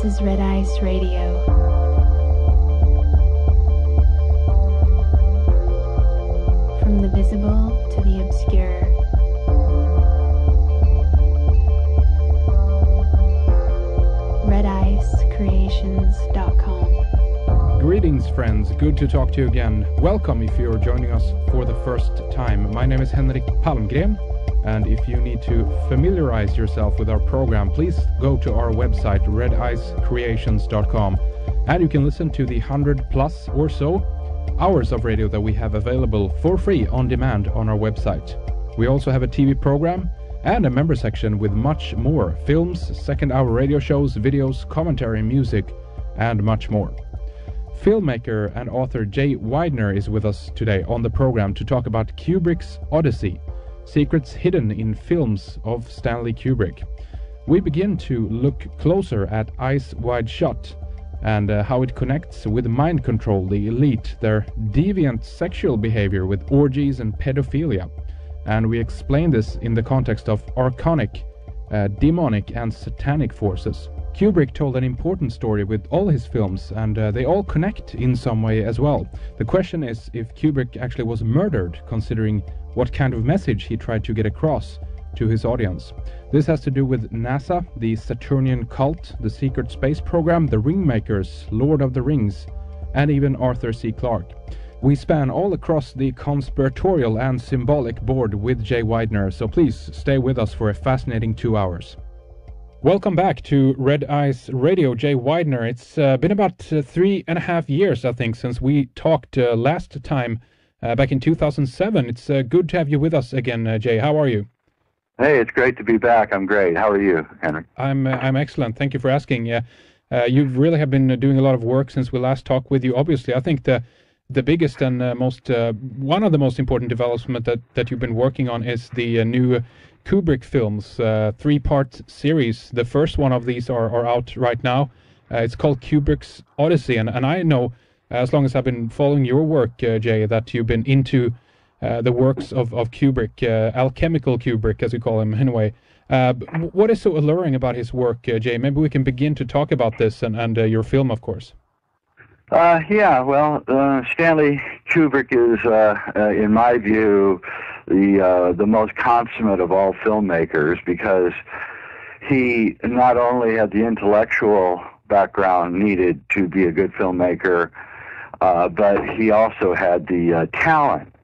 This is Red Ice Radio. From the visible to the obscure. RedIceCreations.com. Greetings, friends. Good to talk to you again. Welcome if you're joining us for the first time. My name is Henrik Palmgren, and if you need to familiarize yourself with our program, please go to our website, RedIceCreations.com, and you can listen to the 100 plus or so hours of radio that we have available for free on demand on our website. We also have a TV program and a member section with much more: films, second-hour radio shows, videos, commentary, music, and much more. Filmmaker and author Jay Weidner is with us today on the program to talk about Kubrick's Odyssey, secrets hidden in films of Stanley Kubrick. We begin to look closer at Eyes Wide Shut and how it connects with mind control, the elite, their deviant sexual behavior with orgies and pedophilia. And we explain this in the context of archonic, demonic and satanic forces. Kubrick told an important story with all his films, and they all connect in some way as well. The question is if Kubrick actually was murdered, considering what kind of message he tried to get across to his audience. This has to do with NASA, the Saturnian cult, the secret space program, the ringmakers, Lord of the Rings, and even Arthur C. Clarke. We span all across the conspiratorial and symbolic board with Jay Weidner, so please stay with us for a fascinating 2 hours. Welcome back to Red Ice Radio, Jay Weidner. It's been about 3.5 years, I think, since we talked last time back in 2007. It's good to have you with us again, Jay. How are you? Hey, it's great to be back. I'm great. How are you, Henrik? I'm excellent. Thank you for asking. You really have been doing a lot of work since we last talked with you. Obviously, I think the biggest and one of the most important development that you've been working on is the new Kubrick films, 3-part series. The first one of these are out right now. It's called Kubrick's Odyssey, and I know, as long as I've been following your work, Jay, that you've been into the works of Kubrick, alchemical Kubrick, as we call him anyway. What is so alluring about his work, Jay? Maybe we can begin to talk about this and your film, of course. Stanley Kubrick is, in my view, the most consummate of all filmmakers, because he not only had the intellectual background needed to be a good filmmaker, but he also had the talent,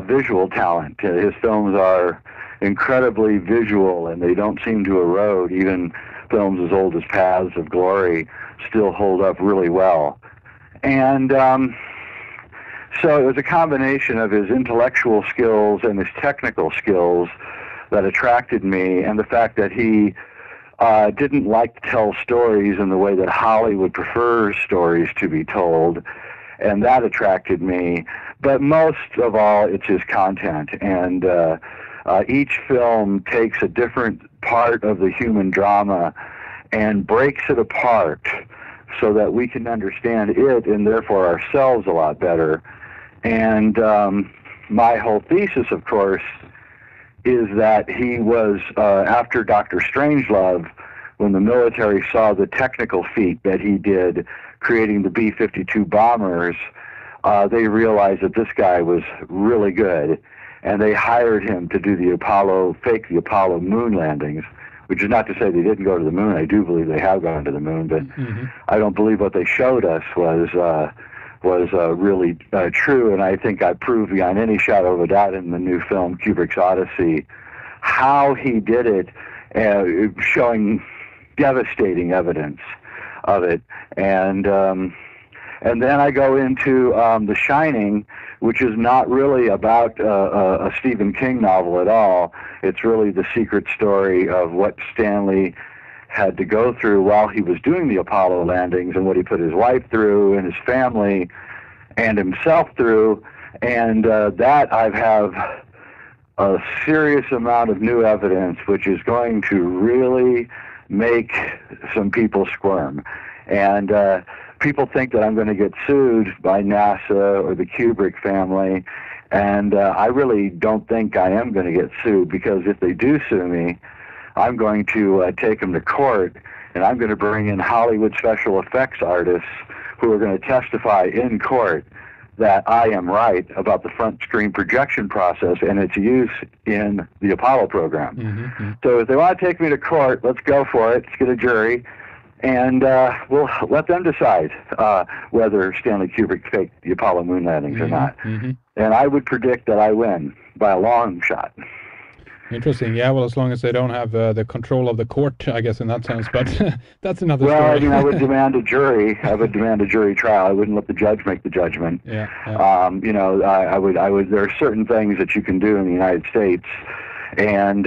visual talent. His films are incredibly visual, and they don't seem to erode. Even films as old as Paths of Glory still hold up really well. And so it was a combination of his intellectual skills and his technical skills that attracted me, and the fact that he didn't like to tell stories in the way that Hollywood prefers stories to be told, and that attracted me. But most of all, it's his content, and each film takes a different part of the human drama and breaks it apart so that we can understand it and therefore ourselves a lot better. And my whole thesis, of course, is that he was, after Dr. Strangelove, when the military saw the technical feat that he did creating the B-52 bombers, they realized that this guy was really good, and they hired him to do the Apollo moon landings, which is not to say they didn't go to the moon. I do believe they have gone to the moon, but I don't believe what they showed us was really true, and I think I proved beyond any shadow of a doubt in the new film, Kubrick's Odyssey, how he did it, showing devastating evidence of it. And then I go into The Shining, which is not really about a Stephen King novel at all. It's really the secret story of what Stanley had to go through while he was doing the Apollo landings, and what he put his wife through and his family and himself through. And that I have a serious amount of new evidence which is going to really make some people squirm. And people think that I'm going to get sued by NASA or the Kubrick family, and I really don't think I am going to get sued, because if they do sue me, I'm going to take them to court and I'm going to bring in Hollywood special effects artists who are going to testify in court that I am right about the front screen projection process and its use in the Apollo program. Mm-hmm. So if they want to take me to court, let's go for it. Let's get a jury, and we'll let them decide whether Stanley Kubrick faked the Apollo moon landings or not. Mm-hmm. And I would predict that I win by a long shot. Interesting. Yeah, well, as long as they don't have the control of the court, I guess, in that sense. But that's another story. Well, I mean, I would demand a jury. I would demand a jury trial. I wouldn't let the judge make the judgment. Yeah. You know, I would. There are certain things that you can do in the United States, and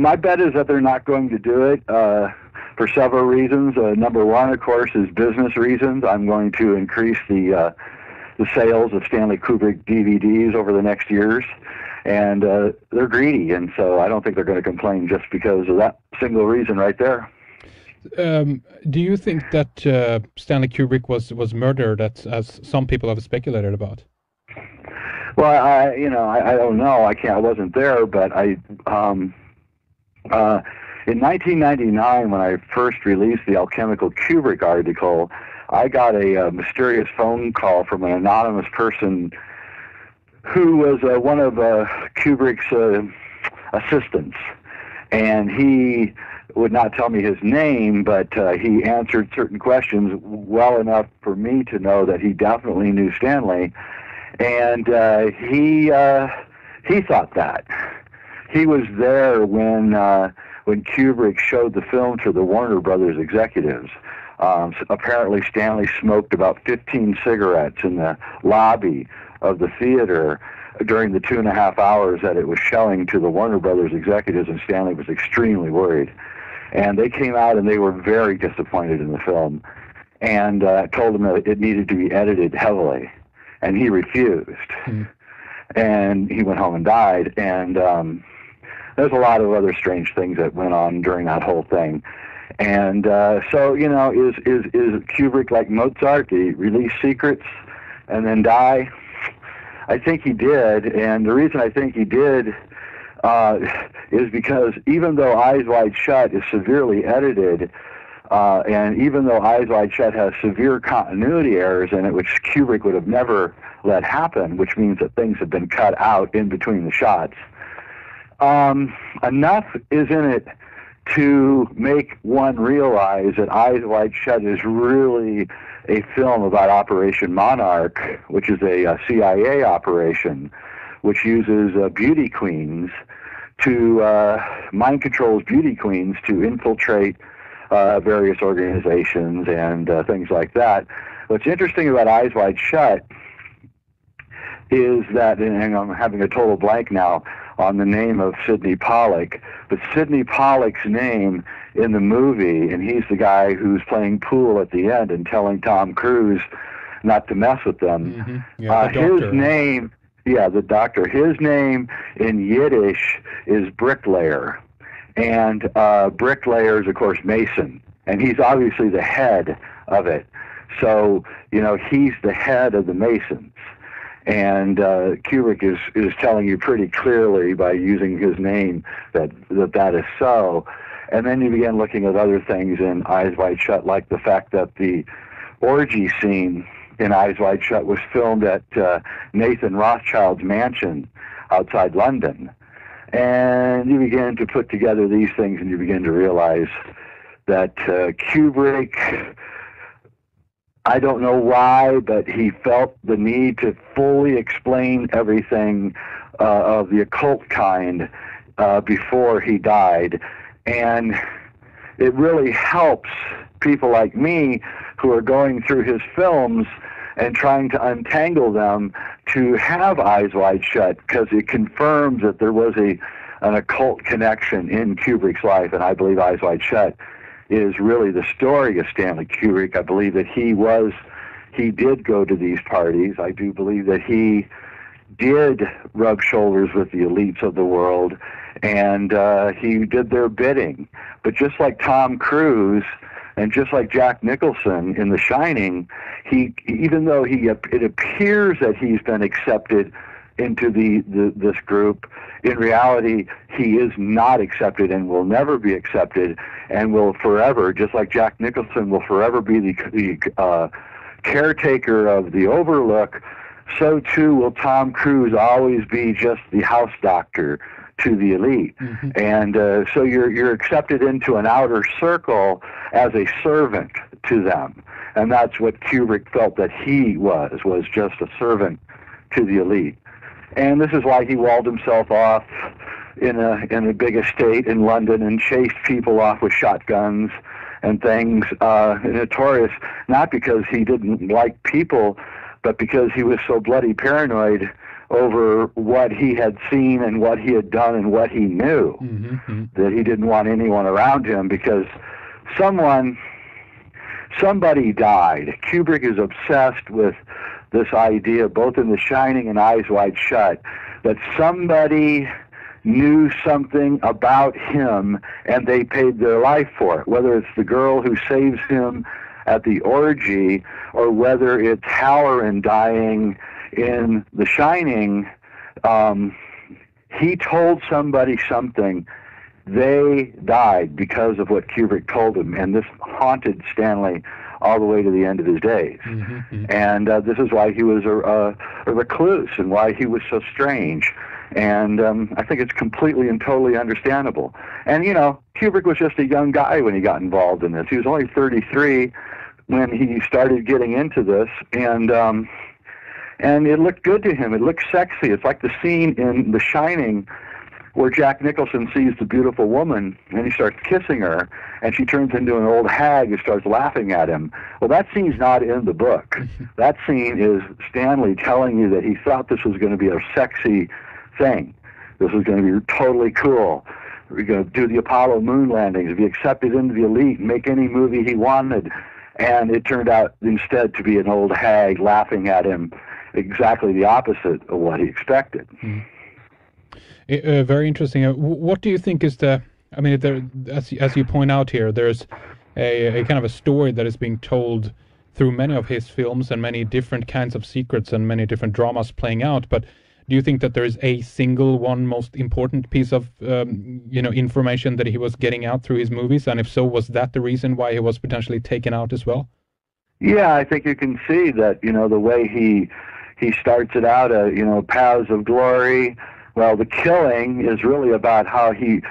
my bet is that they're not going to do it for several reasons. Number one, of course, is business reasons. I'm going to increase the sales of Stanley Kubrick DVDs over the next years. And they're greedy, and so I don't think they're going to complain just because of that single reason right there. Do you think that Stanley Kubrick was murdered, as some people have speculated about? Well, I don't know. I wasn't there, but in 1999, when I first released the Alchemical Kubrick article, I got a mysterious phone call from an anonymous person who was one of Kubrick's assistants, and he would not tell me his name, but he answered certain questions well enough for me to know that he definitely knew Stanley, and he thought that. He was there when Kubrick showed the film to the Warner Brothers executives. Apparently Stanley smoked about 15 cigarettes in the lobby of the theater during the 2.5 hours that it was showing to the Warner Brothers executives, and Stanley was extremely worried. And they came out and they were very disappointed in the film, and told him that it needed to be edited heavily, and he refused. And he went home and died, and there's a lot of other strange things that went on during that whole thing. And so, you know, is Kubrick like Mozart? Did he release secrets and then die? I think he did, and the reason I think he did is because even though Eyes Wide Shut is severely edited, and even though Eyes Wide Shut has severe continuity errors in it, which Kubrick would have never let happen, which means that things have been cut out in between the shots, enough is in it to make one realize that Eyes Wide Shut is really a film about Operation Monarch, which is a CIA operation, which uses beauty queens to mind controls beauty queens to infiltrate various organizations and things like that. What's interesting about Eyes Wide Shut is that, and I'm having a total blank now on the name of Sidney Pollack, but Sidney Pollack's name in the movie, and he's the guy who's playing pool at the end and telling Tom Cruise not to mess with them. Mm-hmm. Yeah, his name, the doctor, his name in Yiddish is bricklayer, and bricklayer is, of course, mason, and he's obviously the head of it. So, you know, he's the head of the Masons. And Kubrick is telling you pretty clearly by using his name that is so. And then you begin looking at other things in Eyes Wide Shut, like the fact that the orgy scene in Eyes Wide Shut was filmed at Nathan Rothschild's mansion outside London. And you begin to put together these things, and you begin to realize that Kubrick, I don't know why, but he felt the need to fully explain everything of the occult kind before he died. And it really helps people like me who are going through his films and trying to untangle them to have Eyes Wide Shut, because it confirms that there was an occult connection in Kubrick's life, and I believe Eyes Wide Shut is really the story of Stanley Kubrick. I believe that he did go to these parties. I do believe that he did rub shoulders with the elites of the world, and he did their bidding. But just like Tom Cruise and just like Jack Nicholson in The Shining, even though it appears that he's been accepted into this group, in reality, he is not accepted and will never be accepted, and will forever, just like Jack Nicholson will forever be the caretaker of the Overlook, so too will Tom Cruise always be just the house doctor to the elite. Mm-hmm. And so you're accepted into an outer circle as a servant to them. And that's what Kubrick felt that he was just a servant to the elite. And this is why he walled himself off in a big estate in London and chased people off with shotguns and things, notorious, not because he didn't like people, but because he was so bloody paranoid over what he had seen and what he had done and what he knew, mm-hmm. that he didn't want anyone around him, because somebody died. Kubrick is obsessed with this idea, both in The Shining and Eyes Wide Shut, that somebody knew something about him and they paid their life for it, whether it's the girl who saves him at the orgy or whether it's Halloran dying in The Shining. He told somebody something. They died because of what Kubrick told him, and this haunted Stanley all the way to the end of his days. Mm-hmm. And this is why he was a recluse and why he was so strange. And I think it's completely and totally understandable. And, you know, Kubrick was just a young guy when he got involved in this. He was only 33 when he started getting into this, and it looked good to him. It looked sexy. It's like the scene in The Shining where Jack Nicholson sees the beautiful woman and he starts kissing her, and she turns into an old hag who starts laughing at him. Well, that scene's not in the book. That scene is Stanley telling you that he thought this was going to be a sexy thing. This was going to be totally cool. We're going to do the Apollo moon landings, be accepted into the elite, and make any movie he wanted. And it turned out instead to be an old hag laughing at him, exactly the opposite of what he expected. Mm. Very interesting. What do you think is the, I mean, as you point out here, there's a kind of a story that is being told through many of his films and many different kinds of secrets and many different dramas playing out. But do you think that there is a single one most important piece of information that he was getting out through his movies? And if so, was that the reason why he was potentially taken out as well? Yeah, I think you can see that, you know, the way he starts it out, Paths of Glory. Well, The Killing is really about how his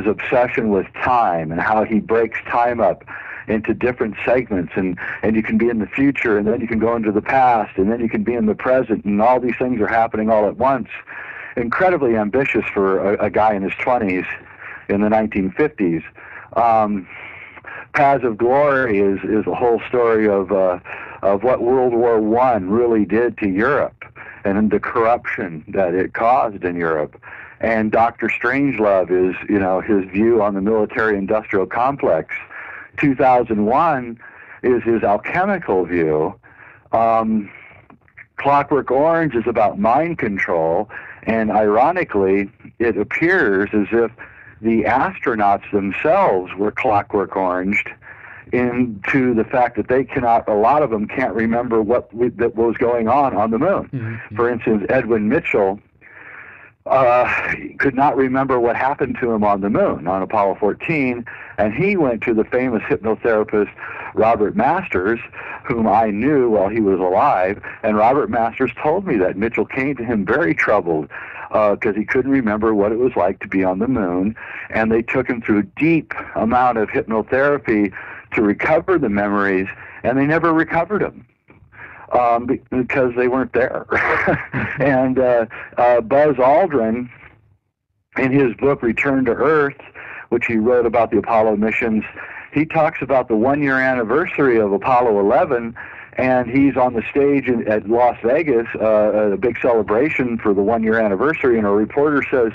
obsession with time and how he breaks time up into different segments, and you can be in the future, and then you can go into the past, and then you can be in the present, and all these things are happening all at once. Incredibly ambitious for a guy in his 20s in the 1950s. Paths of Glory is a whole story of what World War I really did to Europe and the corruption that it caused in Europe. And Dr. Strangelove is, you know, his view on the military-industrial complex. 2001 is his alchemical view. Clockwork Orange is about mind control, and ironically, it appears as if the astronauts themselves were clockwork oranged into the fact that a lot of them can't remember what was going on the moon. Mm-hmm. For instance, Edwin Mitchell could not remember what happened to him on the moon, on Apollo 14, and he went to the famous hypnotherapist Robert Masters, whom I knew while he was alive, and Robert Masters told me that Mitchell came to him very troubled because he couldn't remember what it was like to be on the moon, and they took him through a deep amount of hypnotherapy to recover the memories, and they never recovered them. Because they weren't there. And Buzz Aldrin, in his book Return to Earth, which he wrote about the Apollo missions, he talks about the one-year anniversary of Apollo 11, and he's on the stage at Las Vegas, a big celebration for the one-year anniversary, and a reporter says,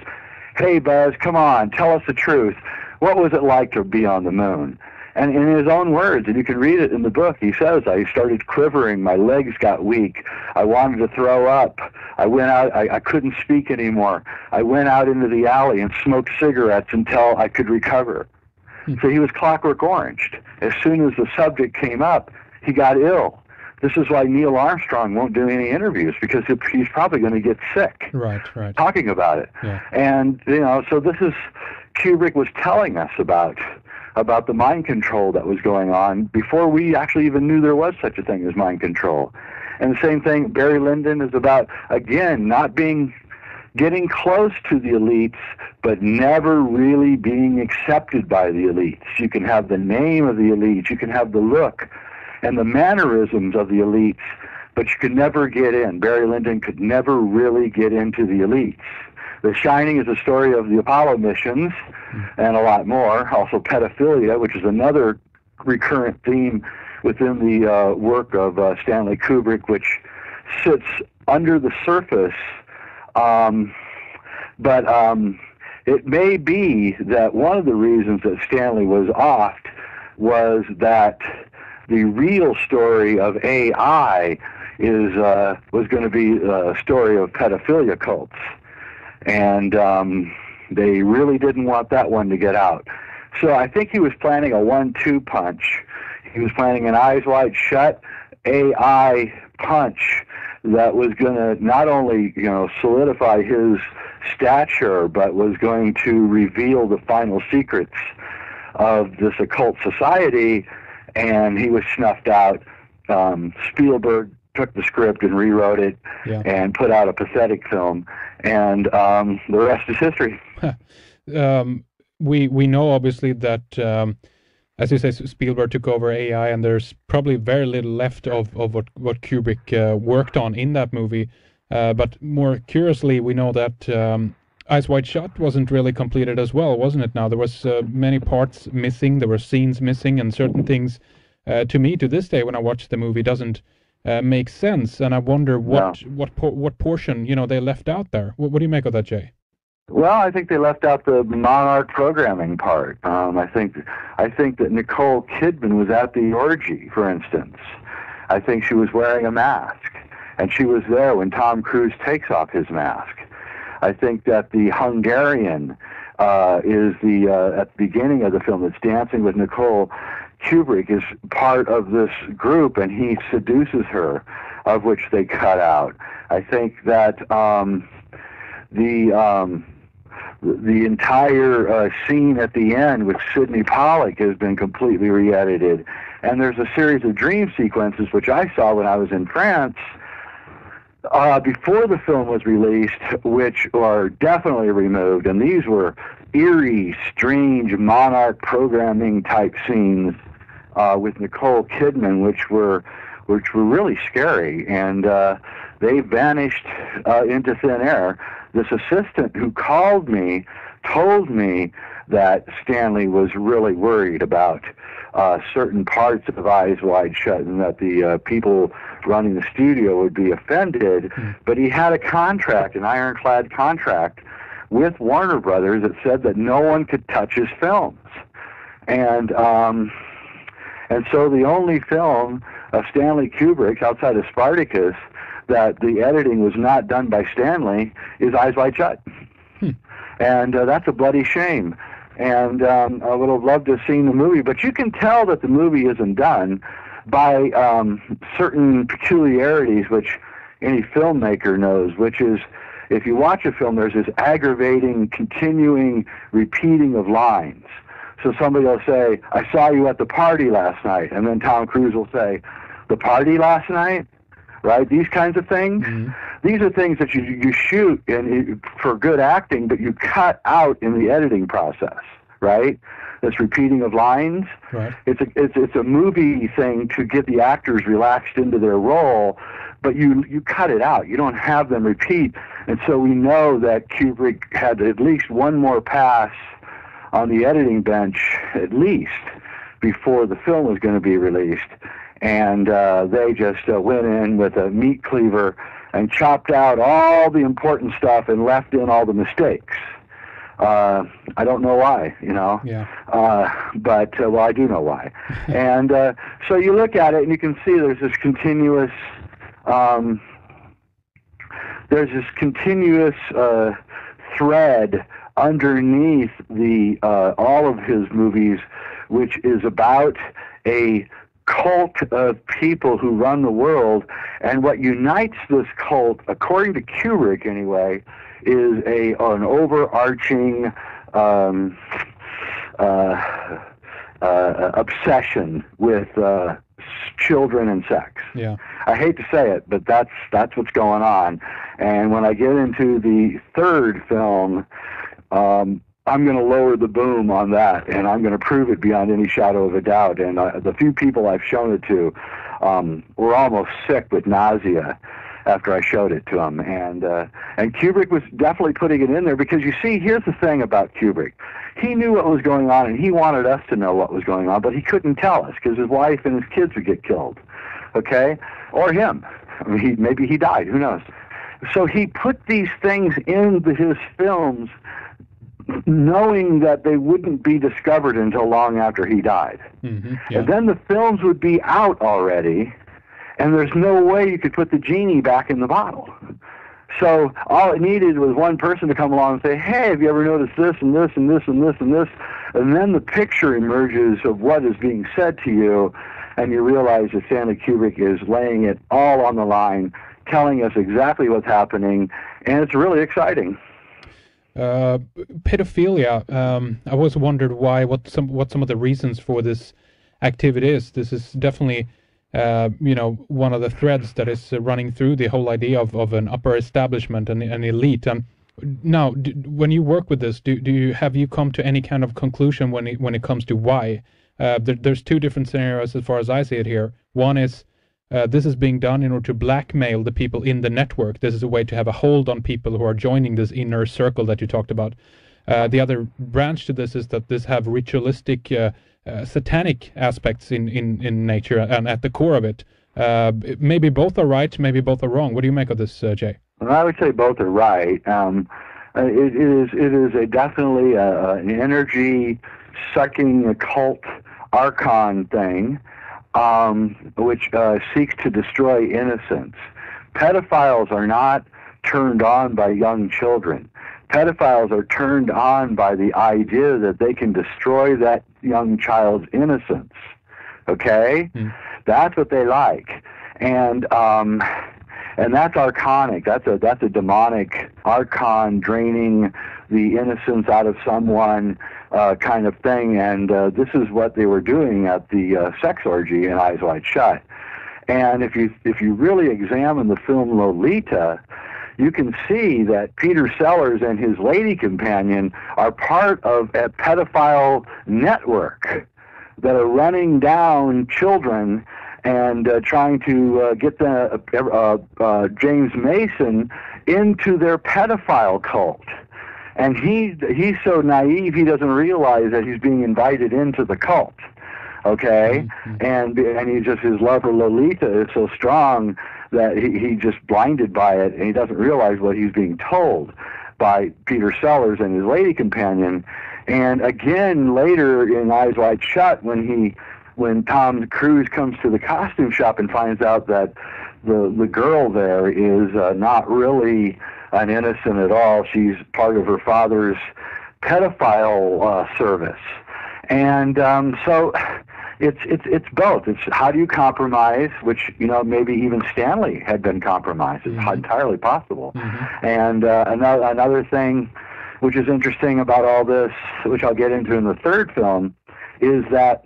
"Hey, Buzz, come on, tell us the truth. What was it like to be on the moon?" And in his own words, and you can read it in the book, he says, "I started quivering, my legs got weak, I wanted to throw up, I went out, I couldn't speak anymore, I went out into the alley and smoked cigarettes until I could recover." So he was clockwork oranged. As soon as the subject came up, he got ill. This is why Neil Armstrong won't do any interviews, because he's probably going to get sick talking about it. Yeah. And, so this is, Kubrick was telling us about the mind control that was going on before we actually even knew there was such a thing as mind control. And the same thing, Barry Lyndon is about, again, getting close to the elites, but never really being accepted by the elites. You can have the name of the elites, you can have the look and the mannerisms of the elites, but you could never get in. Barry Lyndon could never really get into the elites. The Shining is a story of the Apollo missions and a lot more. Also pedophilia, which is another recurrent theme within the work of Stanley Kubrick, which sits under the surface. But it may be that one of the reasons that Stanley was offed was that the real story of AI was going to be a story of pedophilia cults, and they really didn't want that one to get out. So I think he was planning a 1-2 punch. He was planning an eyes wide shut AI punch that was going to not only solidify his stature, but was going to reveal the final secrets of this occult society. And he was snuffed out. Spielberg took the script and rewrote it and put out a pathetic film, and the rest is history. We know obviously that as you say, Spielberg took over AI, and there's probably very little left of what Kubrick worked on in that movie. But more curiously, we know that Eyes Wide Shut wasn't really completed as well, wasn't it? Now there was many parts missing, there were scenes missing, and certain things to me to this day when I watch the movie doesn't make sense. And I wonder what portion they left out there. What do you make of that, Jay? Well, I think they left out the Monarch programming part. I think that Nicole Kidman was at the orgy, for instance. I think she was wearing a mask, and she was there when Tom Cruise takes off his mask. I think that the Hungarian is at the beginning of the film that's dancing with Nicole. Kubrick is part of this group, and he seduces her, of which they cut out. I think that the entire scene at the end with Sidney Pollack has been completely re-edited. And there's a series of dream sequences, which I saw when I was in France, before the film was released, which are definitely removed. And these were eerie, strange Monarch programming type scenes with Nicole Kidman, which were really scary. And they vanished into thin air. This assistant who called me told me that Stanley was really worried about certain parts of Eyes Wide Shut, and that the people running the studio would be offended. But he had a contract, an ironclad contract, with Warner Brothers that said that no one could touch his films. And so the only film of Stanley Kubrick's outside of Spartacus that the editing was not done by Stanley is Eyes Wide Shut. And that's a bloody shame. And I would have loved to have seen the movie, but you can tell that the movie isn't done by certain peculiarities which any filmmaker knows, which is if you watch a film, there's this aggravating, continuing repeating of lines. So somebody will say, I saw you at the party last night, and then Tom Cruise will say, the party last night? Right? These kinds of things. These are things that you shoot for good acting, but you cut out in the editing process, right? This repeating of lines. Right. It's a movie thing to get the actors relaxed into their role, but you cut it out. You don't have them repeat. And so we know that Kubrick had at least one more pass on the editing bench, at least, before the film was going to be released. And they just went in with a meat cleaver and chopped out all the important stuff and left in all the mistakes. I don't know why, but well, I do know why. And so you look at it and you can see there's this continuous thread underneath all of his movies, which is about a cult of people who run the world, and what unites this cult, according to Kubrick anyway, is an overarching obsession with children and sex. Yeah. I hate to say it, but that's what's going on. And when I get into the third film, I'm going to lower the boom on that, and I'm going to prove it beyond any shadow of a doubt. And the few people I've shown it to were almost sick with nausea after I showed it to them. And Kubrick was definitely putting it in there because, you see, here's the thing about Kubrick. He knew what was going on, and he wanted us to know what was going on, but he couldn't tell us because his wife and his kids would get killed, okay? Or him. I mean, maybe he died. Who knows? So he put these things into his films knowing that they wouldn't be discovered until long after he died. Mm-hmm, yeah. And then the films would be out already, and there's no way you could put the genie back in the bottle. So all it needed was one person to come along and say, hey, have you ever noticed this and this and this and this and this? And then the picture emerges of what is being said to you, and you realize that Stanley Kubrick is laying it all on the line, telling us exactly what's happening, and it's really exciting. Pedophilia. I always wondered what some of the reasons for this activity is. This is definitely, one of the threads that is running through the whole idea of an upper establishment and an elite. And now, when you work with this, have you come to any kind of conclusion when it comes to why? There's two different scenarios as far as I see it here. One is this is being done in order to blackmail the people in the network. This is a way to have a hold on people who are joining this inner circle that you talked about. The other branch to this is that this have ritualistic, satanic aspects in nature and at the core of it. Maybe both are right, maybe both are wrong. What do you make of this, Jay? Well, I would say both are right. It is definitely an energy-sucking occult archon thing, which seeks to destroy innocence. Pedophiles are not turned on by young children. Pedophiles are turned on by the idea that they can destroy that young child's innocence. Okay? That's what they like. And that's archonic. That's a demonic archon draining the innocence out of someone kind of thing. And this is what they were doing at the sex orgy in Eyes Wide Shut. And if you really examine the film Lolita, you can see that Peter Sellers and his lady companion are part of a pedophile network that are running down children and trying to get James Mason into their pedophile cult. And he's so naive he doesn't realize that he's being invited into the cult. Okay? And his love for Lolita is so strong that he just blinded by it, and he doesn't realize what he's being told by Peter Sellers and his lady companion. And again, later in Eyes Wide Shut, when Tom Cruise comes to the costume shop and finds out that the girl there is not really an innocent at all, she's part of her father's pedophile service. And so it's both. It's how do you compromise, which, maybe even Stanley had been compromised. It's entirely possible. And another thing which is interesting about all this, which I'll get into in the third film, is that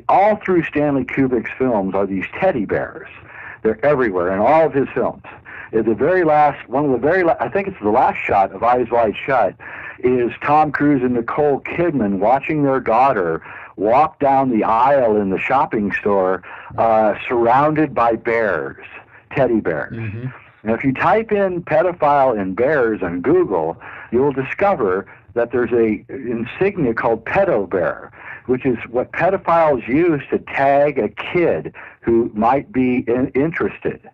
all through Stanley Kubrick's films are these teddy bears. They're everywhere in all of his films. At the very last, I think it's the last shot of Eyes Wide Shut, is Tom Cruise and Nicole Kidman watching their daughter walk down the aisle in the shopping store, surrounded by bears, teddy bears. And if you type in pedophile and bears on Google, you'll discover that there's a insignia called pedo bear, which is what pedophiles use to tag a kid who might be interested.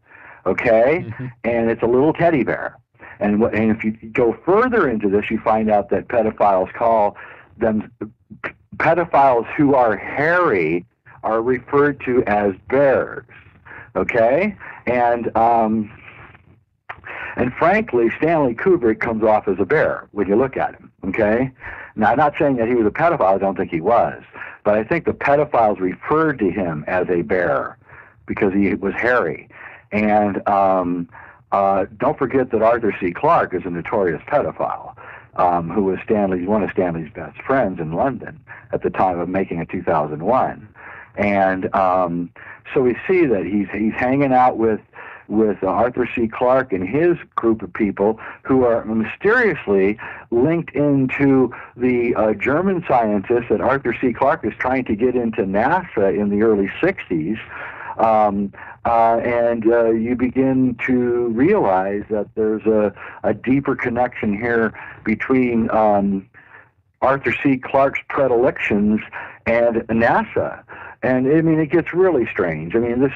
Okay? And it's a little teddy bear. And if you go further into this, you find out that pedophiles call them pedophiles who are hairy are referred to as bears. Okay? And frankly, Stanley Kubrick comes off as a bear when you look at him. Okay? Now, I'm not saying that he was a pedophile. I don't think he was. but I think the pedophiles referred to him as a bear because he was hairy. And don't forget that Arthur C. Clarke is a notorious pedophile, who was one of Stanley's best friends in London at the time of making it 2001. And so we see that he's hanging out with Arthur C. Clarke and his group of people who are mysteriously linked into the German scientists that Arthur C. Clarke is trying to get into NASA in the early 60s. And you begin to realize that there's a deeper connection here between Arthur C. Clarke's predilections and NASA. And I mean, it gets really strange. I mean,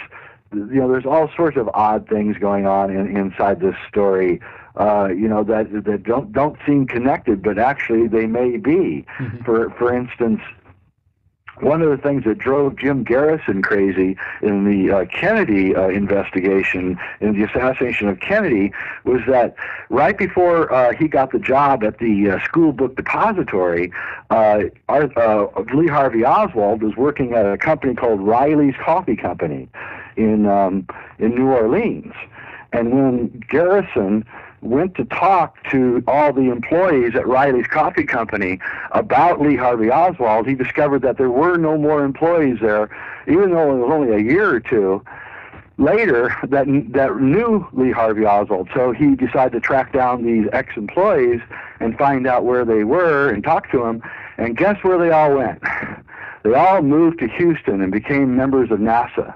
there's all sorts of odd things going on inside this story, that don't seem connected, but actually they may be. Mm-hmm. For instance, one of the things that drove Jim Garrison crazy in the Kennedy investigation, in the assassination of Kennedy, was that right before he got the job at the school book depository, Lee Harvey Oswald was working at a company called Riley's Coffee Company in New Orleans. And when Garrison went to talk to all the employees at Riley's Coffee Company about Lee Harvey Oswald, he discovered that there were no more employees there, even though it was only a year or two later that knew Lee Harvey Oswald. So he decided to track down these ex-employees and find out where they were and talk to them. And guess where they all went? They all moved to Houston and became members of NASA.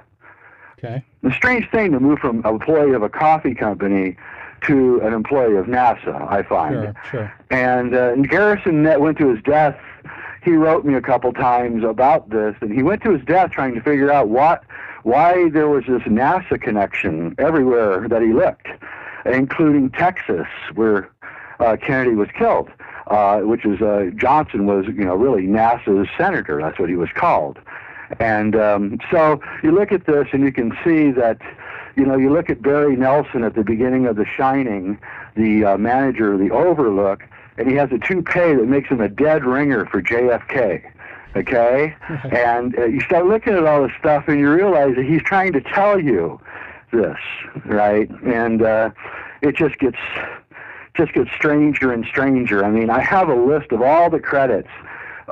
Okay. The strange thing to move from an employee of a coffee company to an employee of NASA, I find. Sure. And Garrison went to his death. He wrote me a couple times about this, and he went to his death trying to figure out why there was this NASA connection everywhere that he looked, including Texas, where Kennedy was killed, which is Johnson was, really NASA's senator. That's what he was called. And so you look at this and you can see that, you look at Barry Nelson at the beginning of The Shining, the manager of the Overlook, and he has a toupee that makes him a dead ringer for JFK, okay? And you start looking at all this stuff and you realize that he's trying to tell you this, right? And it just gets stranger and stranger. I mean, I have a list of all the credits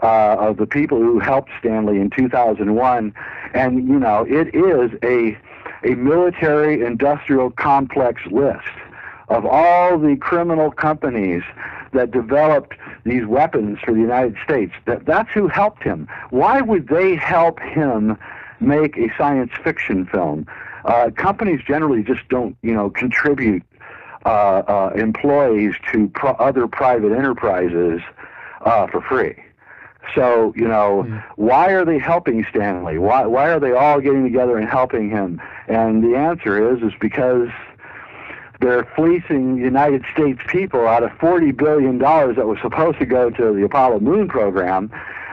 of the people who helped Stanley in 2001, and it is a military industrial complex list of all the criminal companies that developed these weapons for the United States. That's who helped him. Why would they help him make a science fiction film? Companies generally just don't contribute employees to other private enterprises for free. So, why are they helping Stanley? Why are they all getting together and helping him? And the answer is because they're fleecing United States people out of $40 billion that was supposed to go to the Apollo moon program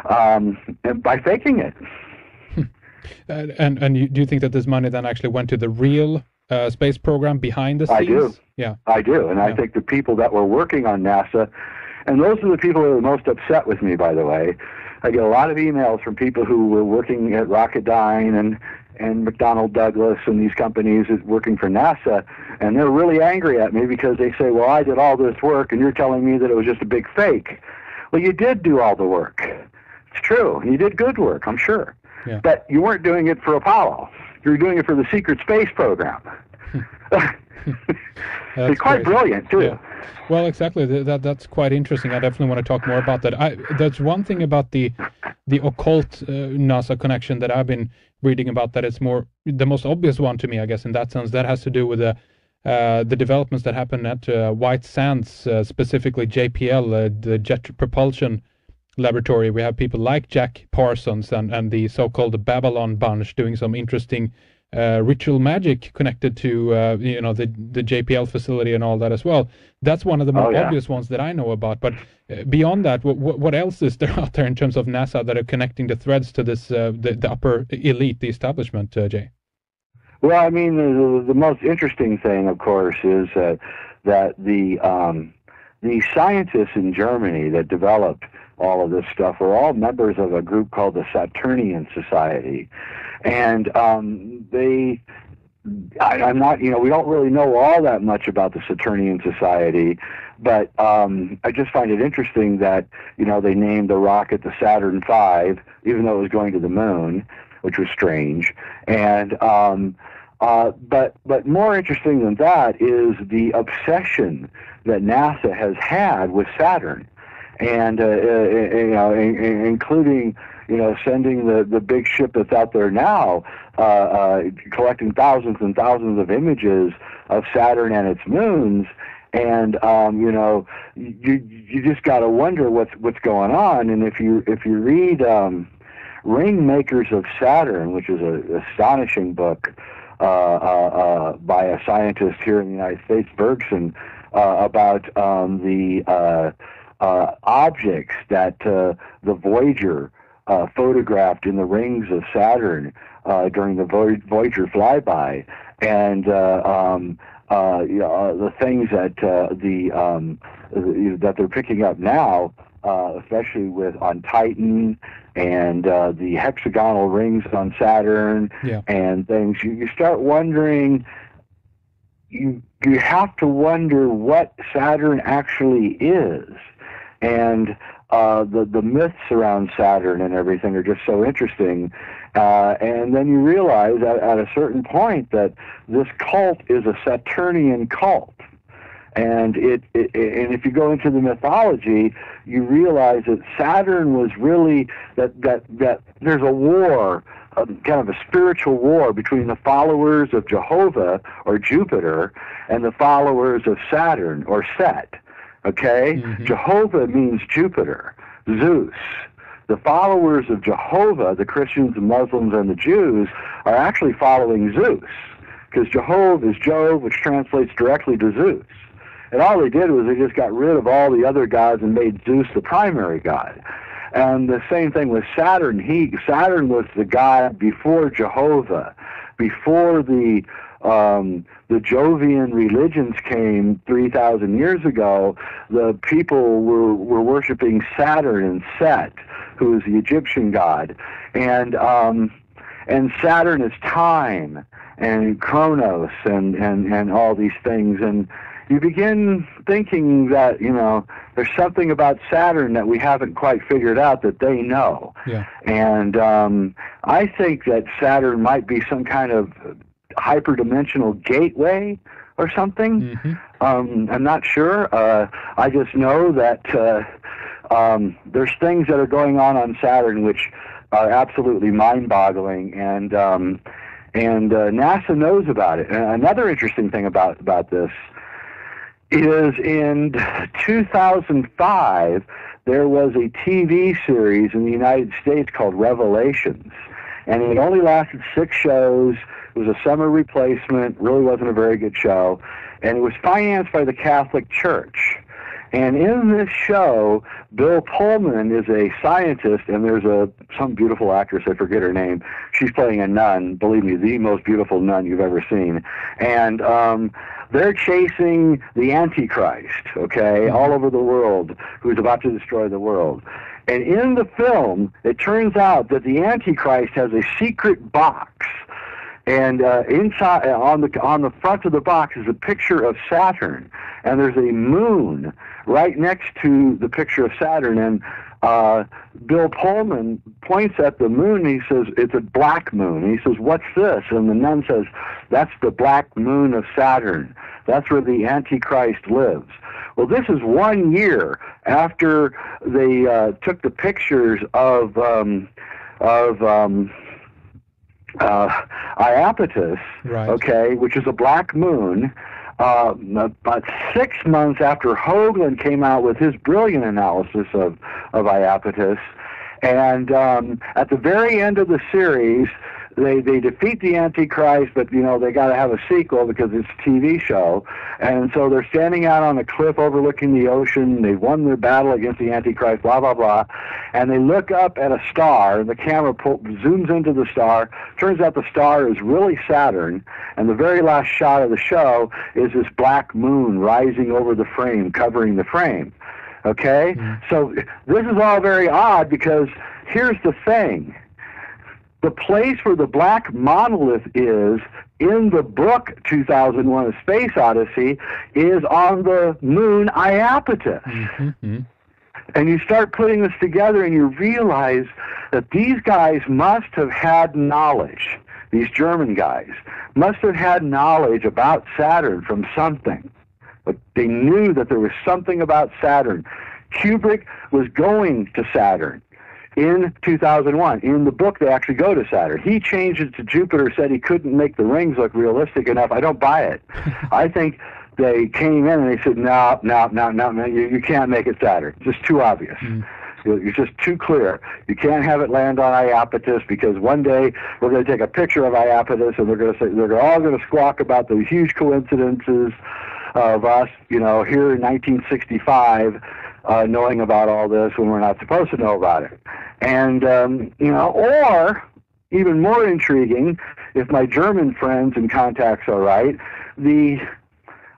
and by faking it. And do you think that this money then actually went to the real space program behind the scenes? I do. Yeah. I do. And I think the people that were working on NASA, and those are the people who are most upset with me, by the way. I get a lot of emails from people who were working at Rocketdyne and McDonnell Douglas and these companies working for NASA, and they're really angry at me because they say, well, I did all this work, and you're telling me that it was just a big fake. Well, you did do all the work. It's true. You did good work, I'm sure. Yeah. But you weren't doing it for Apollo. You were doing it for the secret space program. It's quite brilliant, too. Yeah. Well, exactly. That's quite interesting. I definitely want to talk more about that. That's one thing about the occult NASA connection that I've been reading about, that it's the most obvious one to me, I guess, in that sense. That has to do with the developments that happen at White Sands, specifically JPL, the Jet Propulsion Laboratory. We have people like Jack Parsons and the so-called Babalon Bunch doing some interesting ritual magic connected to the JPL facility and all that as well. That's one of the more obvious ones that I know about. But beyond that, what else is there out there in terms of NASA that are connecting the threads to this the upper elite, the establishment, Jay? Well, I mean, the most interesting thing, of course, is that the scientists in Germany that developed all of this stuff were all members of a group called the Saturnian Society. And I'm not, we don't really know all that much about the Saturnian Society, but I just find it interesting that, they named the rocket the Saturn V, even though it was going to the moon, which was strange. And but more interesting than that is the obsession that NASA has had with Saturn, and including sending the big ship that's out there now, collecting thousands and thousands of images of Saturn and its moons. And you just got to wonder what's going on. And if you read Ringmakers of Saturn, which is an astonishing book by a scientist here in the United States, Bergson, about the objects that the Voyager photographed in the rings of Saturn during the Voyager flyby, and the things that that they're picking up now, especially on Titan and the hexagonal rings on Saturn, and things. You start wondering. You have to wonder what Saturn actually is, and the myths around Saturn and everything are just so interesting. And then you realize at a certain point that this cult is a Saturnian cult. And and if you go into the mythology, you realize that Saturn was really that there's a war, kind of a spiritual war between the followers of Jehovah or Jupiter and the followers of Saturn or Set. Okay? Mm-hmm. Jehovah means Jupiter, Zeus. The followers of Jehovah, the Christians, the Muslims, and the Jews, are actually following Zeus, because Jehovah is Jove, which translates directly to Zeus. And all they did was they just got rid of all the other gods and made Zeus the primary god. And the same thing with Saturn. Saturn was the god before Jehovah, before the Jovian religions came 3,000 years ago. The people were worshiping Saturn and Set, who is the Egyptian god, and Saturn is time and Chronos and all these things. And you begin thinking that, there's something about Saturn that we haven't quite figured out that they know. Yeah. And I think that Saturn might be some kind of hyperdimensional gateway or something. Mm-hmm. I'm not sure. I just know that there's things that are going on Saturn which are absolutely mind-boggling, and NASA knows about it. And another interesting thing about this is in 2005, there was a TV series in the United States called Revelations, and it only lasted 6 shows. It was a summer replacement, really wasn't a very good show, and it was financed by the Catholic Church. And in this show, Bill Pullman is a scientist, and there's some beautiful actress, I forget her name. She's playing a nun, believe me, the most beautiful nun you've ever seen. And they're chasing the Antichrist, okay, all over the world, who's about to destroy the world. And in the film, it turns out that the Antichrist has a secret box. And inside, on the front of the box is a picture of Saturn, and there's a moon right next to the picture of Saturn. And Bill Pullman points at the moon, and he says, it's a black moon. And he says, what's this? And the nun says, that's the black moon of Saturn. That's where the Antichrist lives. Well, this is 1 year after they took the pictures of Iapateus, right, okay, which is a black moon, about 6 months after Hoagland came out with his brilliant analysis of Iapateus. And at the very end of the series, they defeat the Antichrist, but they got to have a sequel because it's a TV show. And so they're standing out on a cliff overlooking the ocean. They won their battle against the Antichrist, blah, blah, blah. And they look up at a star, and the camera zooms into the star. Turns out the star is really Saturn, and the very last shot of the show is this black moon rising over the frame, covering the frame. Okay? So this is all very odd because here's the thing. The place where the black monolith is in the book 2001: A Space Odyssey is on the moon Iapateus. And you start putting this together and you realize that these guys must have had knowledge, these German guys, must have had knowledge about Saturn from something. But they knew that there was something about Saturn. Kubrick was going to Saturn in 2001. In the book, they actually go to Saturn. He changed it to Jupiter, said he couldn't make the rings look realistic enough. I don't buy it. I think they came in and they said, no, you can't make it Saturn. It's just too obvious. It's just too clear. You can't have it land on Iapateus because one day we're going to take a picture of Iapateus and they're going to say, they're all going to squawk about the huge coincidences of us, you know, here in 1965, knowing about all this when we're not supposed to know about it. And, you know, or even more intriguing, if my German friends and contacts are right,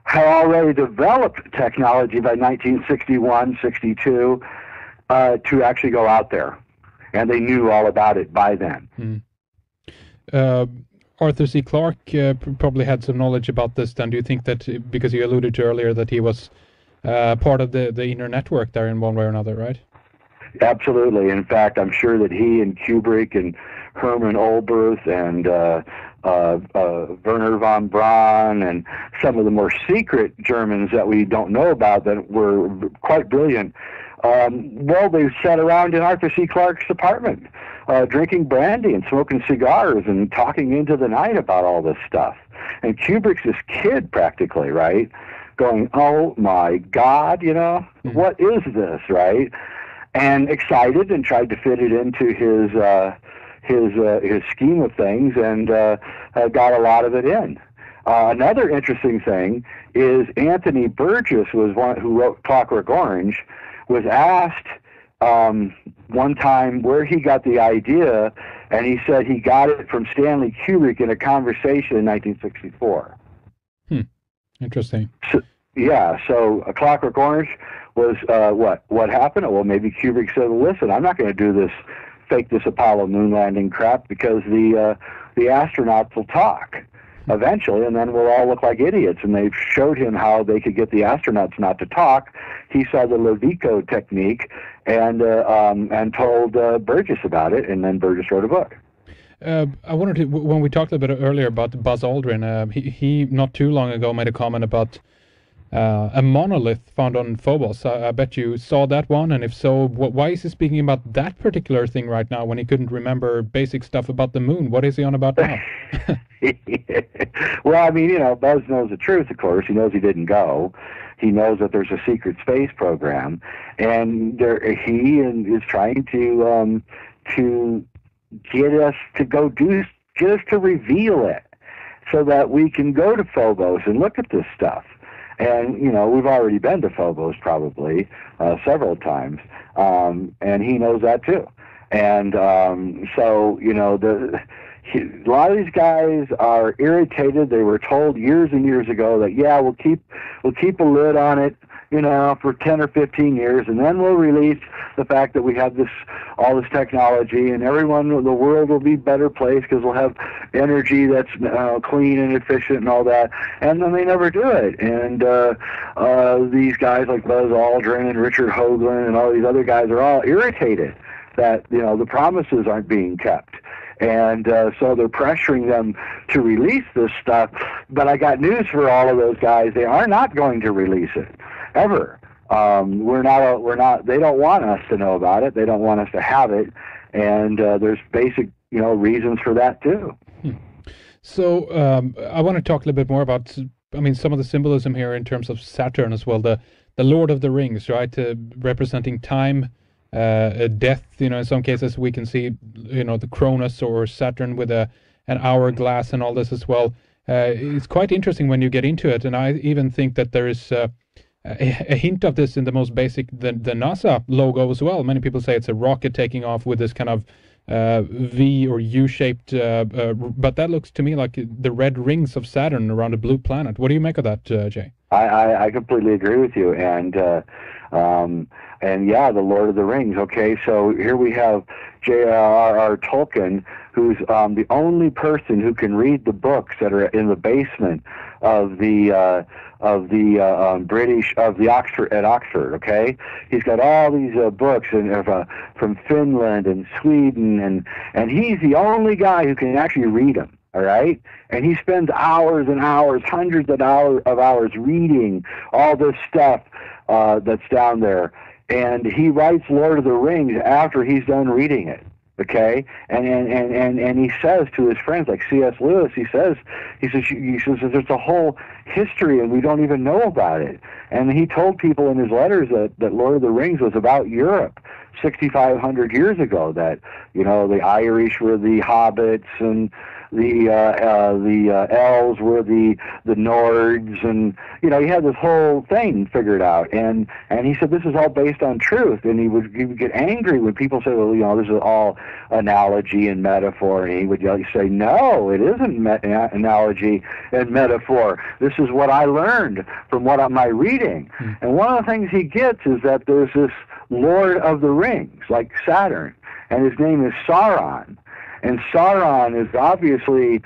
had already developed technology by 1961, 62 to actually go out there. And they knew all about it by then. Arthur C. Clarke probably had some knowledge about this then. Do you think that, because you alluded to earlier that he was part of the inner network there in one way or another, right? Absolutely. In fact, I'm sure that he and Kubrick and Hermann Oberth and Werner von Braun and some of the more secret Germans that we don't know about that were quite brilliant, well, they sat around in Arthur C. Clarke's apartment drinking brandy and smoking cigars and talking into the night about all this stuff. And Kubrick's this kid practically, right? Going, oh my God, you know, what is this, right? And excited and tried to fit it into his scheme of things and got a lot of it in. Another interesting thing is Anthony Burgess was one who wrote Clockwork Orange, was asked one time where he got the idea, and he said he got it from Stanley Kubrick in a conversation in 1964. Interesting. So, yeah, so A Clockwork Orange was what happened? Well, maybe Kubrick said, listen, I'm not going to do this, fake this Apollo moon landing crap because the astronauts will talk eventually, and then we'll all look like idiots. And they showed him how they could get the astronauts not to talk. He saw the Levico technique and told Burgess about it, and then Burgess wrote a book. I wanted to, when we talked a bit earlier about Buzz Aldrin, he not too long ago made a comment about a monolith found on Phobos. I bet you saw that one, and if so, why is he speaking about that particular thing right now when he couldn't remember basic stuff about the moon? What is he on about now? Well, I mean, you know, Buzz knows the truth, of course. He knows he didn't go. He knows that there's a secret space program, and he is trying to get us to get us to reveal it so that we can go to Phobos and look at this stuff. And, you know, we've already been to Phobos probably several times, and he knows that too. And so, you know, a lot of these guys are irritated. They were told years and years ago that, yeah, we'll keep a lid on it, you know, for 10 or 15 years, and then we'll release the fact that we have all this technology, and the world will be a better place because we'll have energy that's clean and efficient and all that. And then they never do it. And these guys like Buzz Aldrin and Richard Hoagland and all these other guys are all irritated that, you know, the promises aren't being kept. And so they're pressuring them to release this stuff. But I got news for all of those guys. They are not going to release it, ever. We're not, they don't want us to know about it. They don't want us to have it. And there's basic, you know, reasons for that too. So I want to talk a little bit more about, I mean, some of the symbolism here in terms of Saturn as well. The Lord of the Rings, right? Representing time, death, you know, in some cases we can see, you know, the Cronus or Saturn with an hourglass and all this as well. It's quite interesting when you get into it, and I even think that there is a hint of this in the most basic, the NASA logo as well. Many people say it's a rocket taking off with this kind of V or U-shaped, but that looks to me like the red rings of Saturn around a blue planet. What do you make of that, Jay? I completely agree with you, and yeah, the Lord of the Rings. Okay, so here we have J.R.R. Tolkien, who's the only person who can read the books that are in the basement of the Oxford at Oxford. Okay, he's got all these books from Finland and Sweden, and he's the only guy who can actually read them. All right, and he spends hours and hours, hundreds of hours reading all this stuff that's down there, and he writes Lord of the Rings after he's done reading it. Okay, and he says to his friends like C.S. Lewis, he says there's a whole history and we don't even know about it. And he told people in his letters that Lord of the Rings was about Europe 6,500 years ago. That the Irish were the hobbits and the elves were the Nords, and he had this whole thing figured out, and he said this is all based on truth, and he would get angry when people say, well, this is all analogy and metaphor, and he would say, no, it isn't analogy and metaphor. This is what I learned from what my reading. And one of the things he gets is that there's this Lord of the Rings, like Saturn, and his name is Sauron. And Sauron is obviously,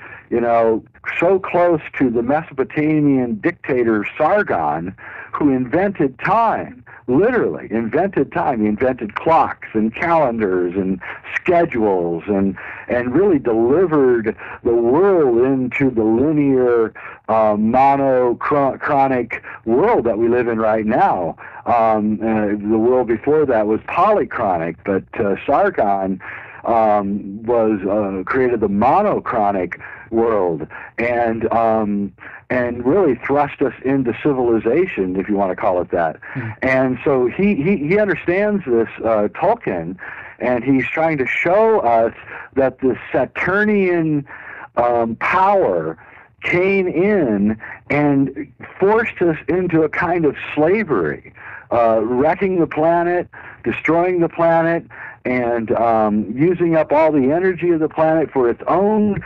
so close to the Mesopotamian dictator Sargon, who invented time, literally invented time. He invented clocks and calendars and schedules and really delivered the world into the linear, monochronic world that we live in right now. The world before that was polychronic, but Sargon created the monochronic world and really thrust us into civilization, if you want to call it that. And so he understands this, Tolkien, and he's trying to show us that the Saturnian power came in and forced us into a kind of slavery, wrecking the planet, destroying the planet, and using up all the energy of the planet for its own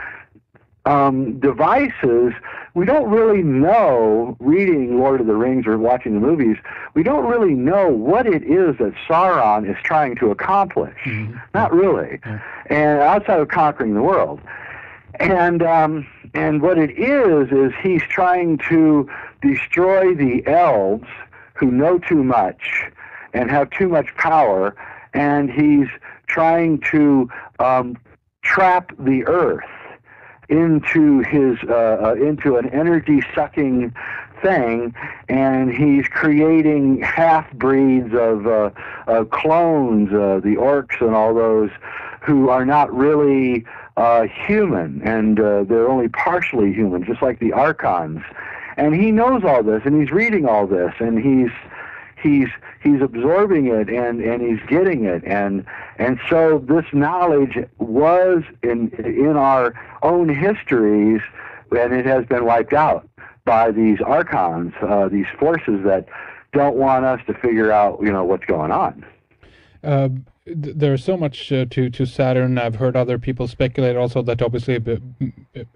devices. We don't really know, reading Lord of the Rings or watching the movies, we don't really know what it is that Sauron is trying to accomplish. Not really. And outside of conquering the world. And what it is he's trying to destroy the elves who know too much and have too much power, and he's trying to trap the earth into into an energy-sucking thing, and he's creating half-breeds of clones, the orcs and all those, who are not really human, and they're only partially human, just like the Archons. And he knows all this, and he's reading all this, and he's absorbing it, and he's getting it, and so this knowledge was in our own histories, and it has been wiped out by these Archons, these forces that don't want us to figure out what's going on. There's so much to Saturn. I've heard other people speculate also that obviously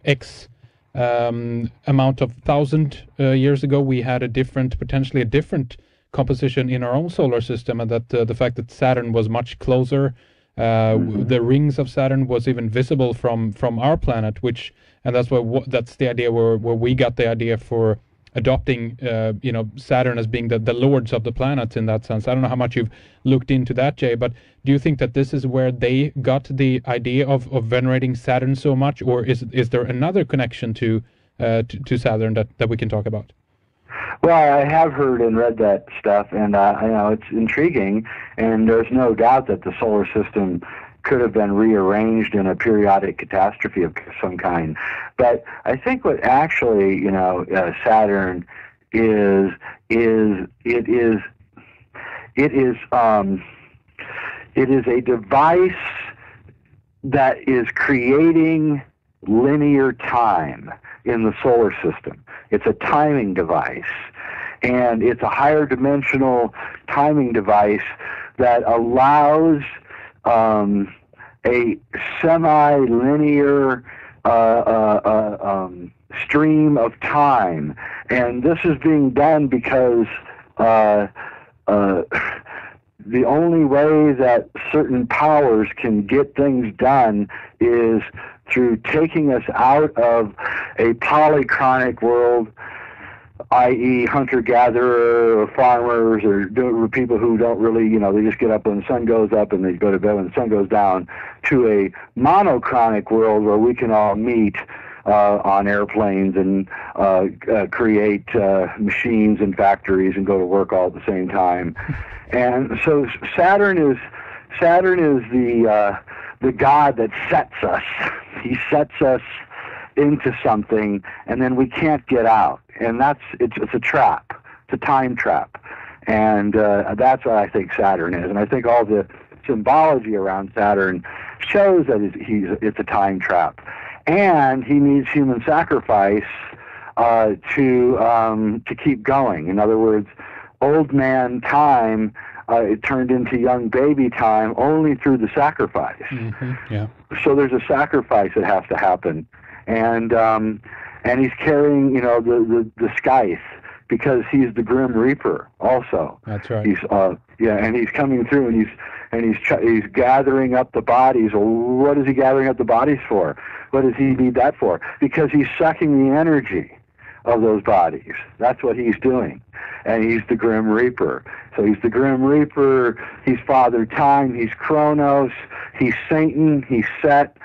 X amount of 1,000 years ago we had potentially a different composition in our own solar system, and that the fact that Saturn was much closer, the rings of Saturn was even visible from our planet, and that's that's the idea where we got the idea for adopting Saturn as being the lords of the planets in that sense. I don't know how much you've looked into that, Jay, but do you think that this is where they got the idea of venerating Saturn so much, or is there another connection to Saturn that we can talk about? Well, I have heard and read that stuff, and it's intriguing, and there's no doubt that the solar system could have been rearranged in a periodic catastrophe of some kind. But I think what actually, Saturn is a device that is creating linear time in the solar system. It's a timing device, and it's a higher dimensional timing device that allows a semi-linear stream of time, and this is being done because the only way that certain powers can get things done is through taking us out of a polychronic world, i.e. hunter-gatherer or farmers or people who don't really, they just get up when the sun goes up and they go to bed when the sun goes down, to a monochronic world where we can all meet on airplanes and create machines and factories and go to work all at the same time. And so Saturn is the god that sets us. He sets us into something, and then we can't get out. And it's a trap. It's a time trap. And that's what I think Saturn is. And I think all the symbology around Saturn shows that it's a time trap. And he needs human sacrifice to keep going. In other words, old man time it turned into young baby time only through the sacrifice. Yeah. So there's a sacrifice that has to happen, and he's carrying the scythe because he's the Grim Reaper also. That's right. He's and he's coming through and he's gathering up the bodies. Well, what is he gathering up the bodies for? What does he need that for? Because he's sucking the energy of those bodies. That's what he's doing. And he's the Grim Reaper. So he's the Grim Reaper, he's Father Time, he's Kronos, he's Satan, he's Set,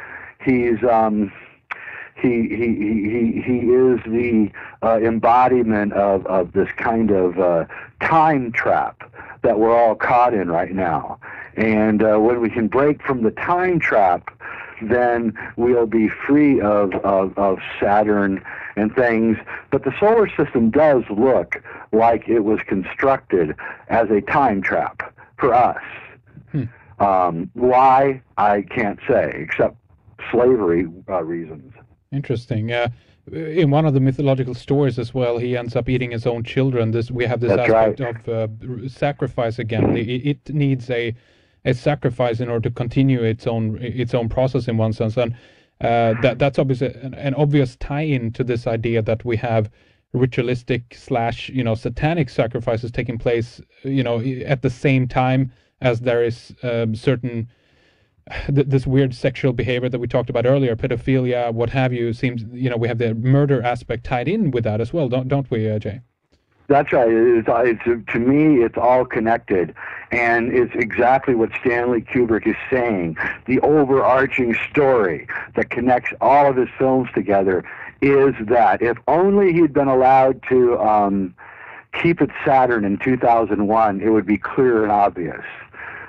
he's he is the embodiment of this kind of time trap that we're all caught in right now. And when we can break from the time trap, then we'll be free of Saturn and things. But the solar system does look like it was constructed as a time trap for us. Why? I can't say, except slavery reasons. Interesting. In one of the mythological stories as well, he ends up eating his own children. We have this aspect of sacrifice again. It needs a sacrifice in order to continue its own process in one sense, and that's obviously an obvious tie-in to this idea that we have ritualistic / satanic sacrifices taking place at the same time as there is certain this weird sexual behavior that we talked about earlier, pedophilia, what have you. Seems we have the murder aspect tied in with that as well, don't we, Jay? That's right. To me, it's all connected, and it's exactly what Stanley Kubrick is saying. The overarching story that connects all of his films together is that if only he'd been allowed to keep it Saturn in 2001, it would be clear and obvious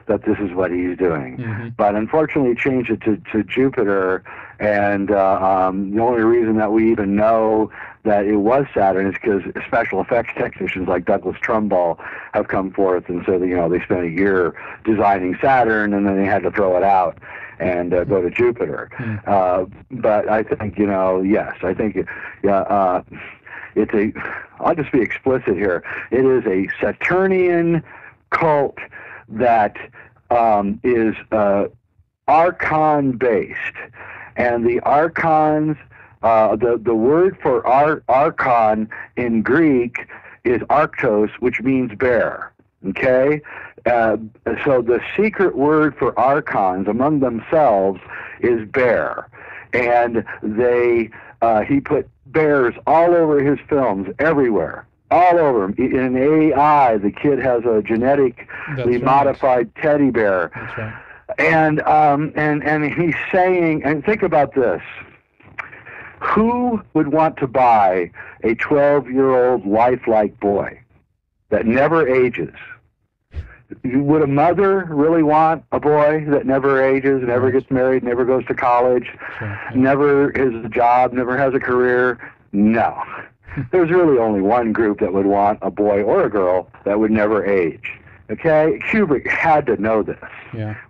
that this is what he's doing. But unfortunately, he changed it to Jupiter, and the only reason that we even know that it was Saturn is because special effects technicians like Douglas Trumbull have come forth and said they spent a year designing Saturn and then they had to throw it out and go to Jupiter. But I think yes, I think it's I'll just be explicit here. It is a Saturnian cult that is Archon based, and the Archons. The word for Archon in Greek is arctos, which means bear. Okay? So the secret word for Archons among themselves is bear. And he put bears all over his films, everywhere. All over him. In AI, the kid has a genetically modified teddy bear. That's right. And he's saying, and think about this. Who would want to buy a 12-year-old lifelike boy that never ages? Would a mother really want a boy that never ages, never gets married, never goes to college, never has a job, never has a career? No. There's really only one group that would want a boy or a girl that would never age. Okay? Kubrick had to know this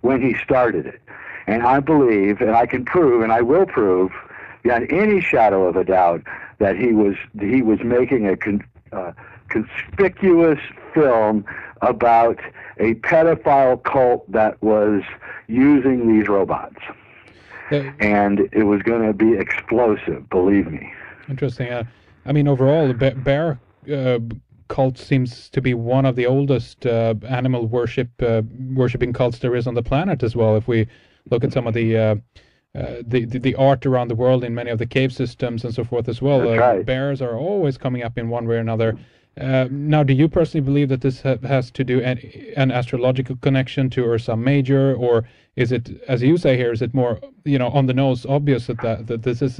when he started it. And I believe, and I can prove, and I will prove, beyond any shadow of a doubt, that he was making a conspicuous film about a pedophile cult that was using these robots. And it was going to be explosive, believe me. Interesting. I mean, overall, the bear cult seems to be one of the oldest animal worshipping cults there is on the planet as well. If we look at some of the art around the world in many of the cave systems and so forth as well, right. Bears are always coming up in one way or another. Now, do you personally believe that this has to do an astrological connection to Ursa Major, or is it, as you say here, is it more, on the nose obvious that this is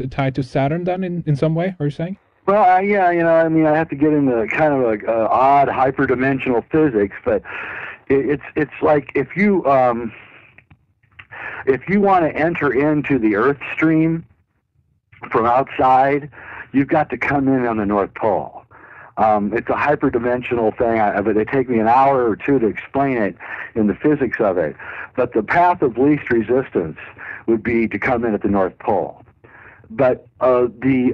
tied to Saturn then in some way, are you saying? Well, yeah, I mean, I have to get into kind of like odd hyperdimensional physics, but it's like if you want to enter into the Earth stream from outside, you've got to come in on the North Pole. It's a hyperdimensional thing, but it take me an hour or two to explain it in the physics of it. But the path of least resistance would be to come in at the North Pole. But the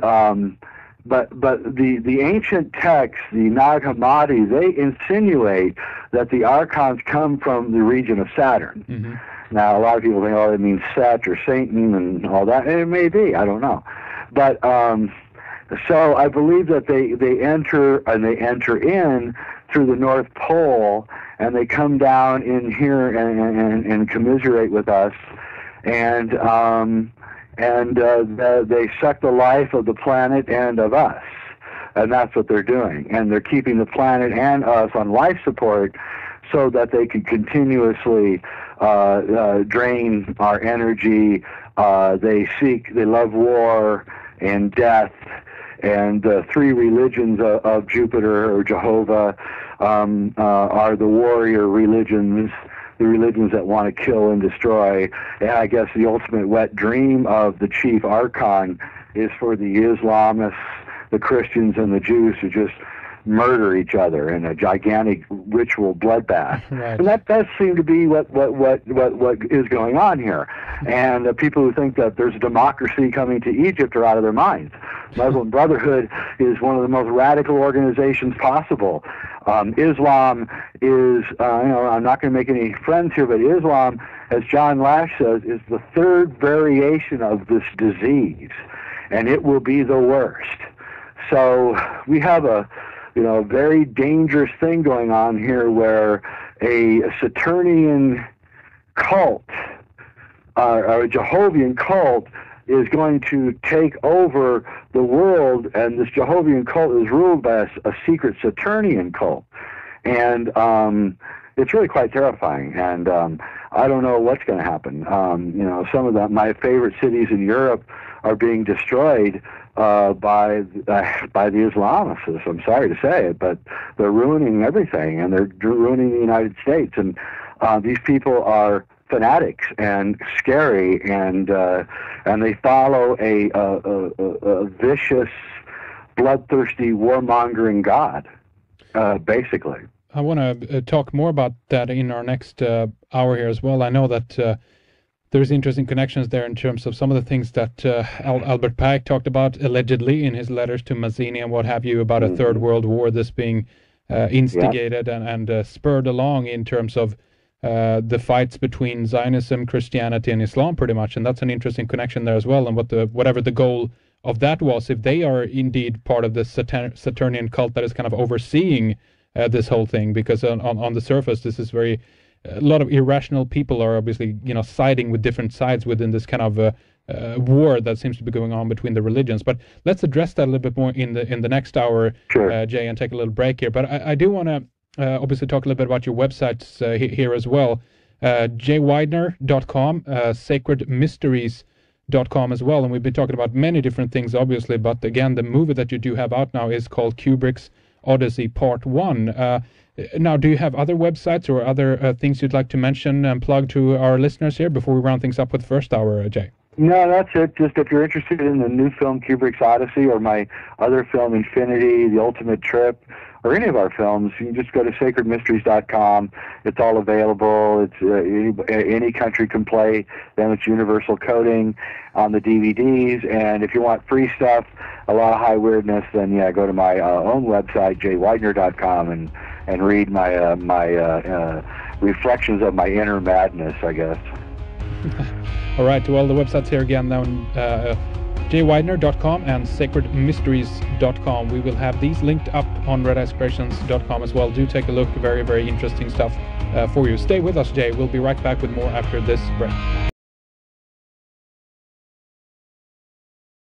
ancient texts, the Nag Hammadi, they insinuate that the Archons come from the region of Saturn. Mm-hmm. Now, a lot of people think, oh, it means Set or Satan and all that. And it may be, I don't know. But so I believe that they enter in through the North Pole, and they come down in here and commiserate with us, and they suck the life of the planet and of us, and that's what they're doing. And they're keeping the planet and us on life support so that they can continuously drain our energy. They love war and death. And the three religions of Jupiter or Jehovah are the warrior religions, the religions that want to kill and destroy. And I guess the ultimate wet dream of the chief Archon is for the Islamists, the Christians, and the Jews to just murder each other in a gigantic ritual bloodbath. Right. And that does seem to be what is going on here. And the people who think that there's a democracy coming to Egypt are out of their minds. Muslim Brotherhood is one of the most radical organizations possible. Islam is, I'm not going to make any friends here, but Islam, as John Lash says, is the third variation of this disease, and it will be the worst. So we have a very dangerous thing going on here where a Saturnian cult, or a Jehovian cult, is going to take over the world, and this Jehovian cult is ruled by a secret Saturnian cult. And it's really quite terrifying, and I don't know what's going to happen. Some of my favorite cities in Europe are being destroyed by the Islamists. I'm sorry to say it, but they're ruining everything, and they're ruining the United States. And these people are fanatics and scary, and they follow a vicious, bloodthirsty, warmongering God, basically. I want to talk more about that in our next hour here as well. I know that there's interesting connections there in terms of some of the things that Albert Pike talked about allegedly in his letters to Mazzini and what have you about a third world war, this being instigated and spurred along in terms of the fights between Zionism, Christianity, and Islam, pretty much. And that's an interesting connection there as well. And whatever the goal of that was, if they are indeed part of the Saturnian cult that is kind of overseeing this whole thing, because on the surface, this is a lot of irrational people are obviously, siding with different sides within this kind of war that seems to be going on between the religions. But let's address that a little bit more in the next hour, sure. Jay, and take a little break here. But I do want to obviously talk a little bit about your websites here as well. jweidner.com, sacredmysteries.com as well. And we've been talking about many different things, obviously. But again, the movie that you do have out now is called Kubrick's Odyssey Part 1. Now, do you have other websites or other things you'd like to mention and plug to our listeners here before we round things up with the first hour, Jay? No, that's it. Just if you're interested in the new film Kubrick's Odyssey, or my other film Infinity, The Ultimate Trip, or any of our films, you just go to sacredmysteries.com. It's all available. It's any country can play them. It's universal coding on the DVDs. And if you want free stuff, a lot of high weirdness, then yeah, go to my own website, jweidner.com, and read my reflections of my inner madness, I guess. All right, well, the website's here again now, jweidner.com and sacredmysteries.com. We will have these linked up on redexpressions.com as well. Do take a look. Very, very interesting stuff for you. Stay with us, Jay. We'll be right back with more after this break.